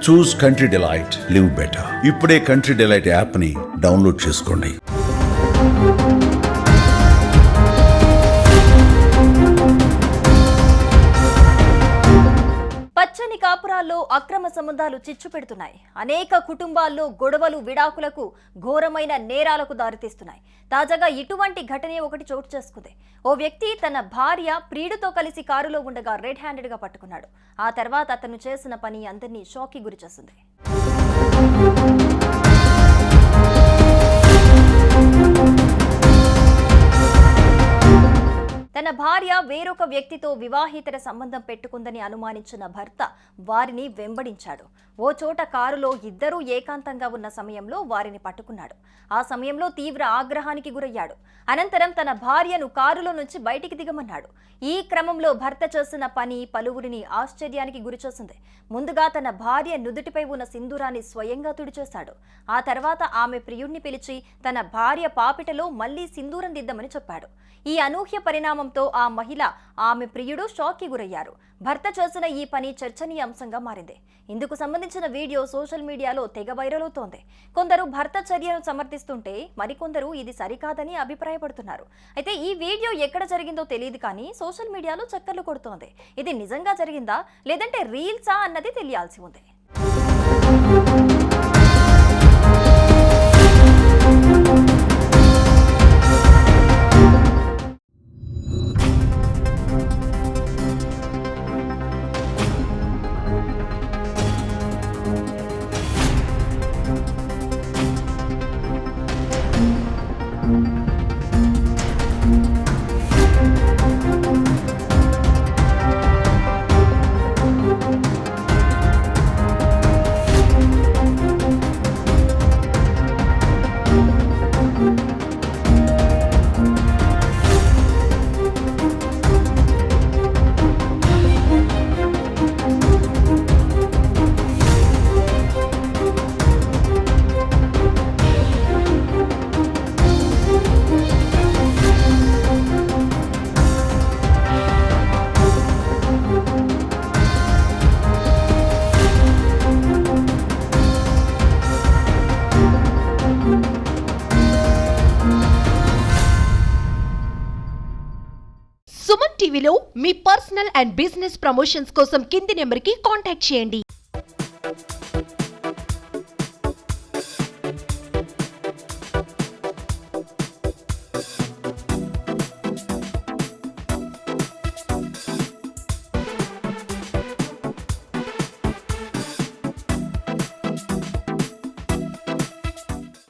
చూస్ country delight, live better. ఇప్పుడే country delight app ని download చేసుకోండి. పచ్చని కాపురాల్లో అక్రమ సంబంధాలు చిచ్చు పెడుతున్నాయి. అనేక కుటుంబాల్లో గొడవలు విడాకులకు, ఘోరమైన నేరాలకు దారితీస్తున్నాయి. తాజాగా ఇటువంటి ఘటనే ఒకటి చోటు చేసుకుంది. ఓ వ్యక్తి తన భార్య ప్రియుడితో కలిసి కారులో ఉండగా రెడ్ హ్యాండెడ్ గా పట్టుకున్నాడు. ఆ తర్వాత అతను చేసిన పని అందరినీ షాక్కి గురి చేసింది. తన భార్య వేరొక వ్యక్తితో వివాహేతర సంబంధం పెట్టుకుందని అనుమానించిన భర్త వారిని వెంబడించాడు. ఓ చోట కారులో ఇద్దరూ ఏకాంతంగా ఉన్న సమయంలో వారిని పట్టుకున్నాడు. ఆ సమయంలో తీవ్ర ఆగ్రహానికి గురయ్యాడు. అనంతరం తన భార్యను కారులో నుంచి బయటికి దిగమన్నాడు. ఈ క్రమంలో భర్త చేసిన పని పలువురిని ఆశ్చర్యానికి గురిచేసింది. ముందుగా తన భార్య నుదుటిపై ఉన్న సింధూరాన్ని స్వయంగా తుడిచేశాడు. ఆ తర్వాత ఆమె ప్రియుడిని పిలిచి తన భార్య పాపిటలో మళ్లీ సింధూరం దిద్దామని చెప్పాడు. ఈ అనూహ్య పరిణామంతో ఆ మహిళ, ఆమె ప్రియుడు షాక్కి గురయ్యారు. భర్త చేసిన ఈ పని చర్చనీయాంశంగా మారింది. ఇందుకు సంబంధించిన వీడియో సోషల్ మీడియాలో తెగ వైరల్ అవుతోంది. కొందరు భర్త చర్యను సమర్థిస్తుంటే మరికొందరు ఇది సరికాదని అభిప్రాయపడుతున్నారు. అయితే ఈ వీడియో ఎక్కడ జరిగిందో తెలియదు, కానీ సోషల్ మీడియాలో చక్కర్లు కొడుతోంది. ఇది నిజంగా జరిగిందా లేదంటే రీల్సా అన్నది తెలియాల్సి ఉంది. సుమన్ టీవీలో మీ పర్సనల్ అండ్ బిజినెస్ ప్రమోషన్స్ కోసం కింది నెంబర్కి కాంటాక్ట్ చేయండి.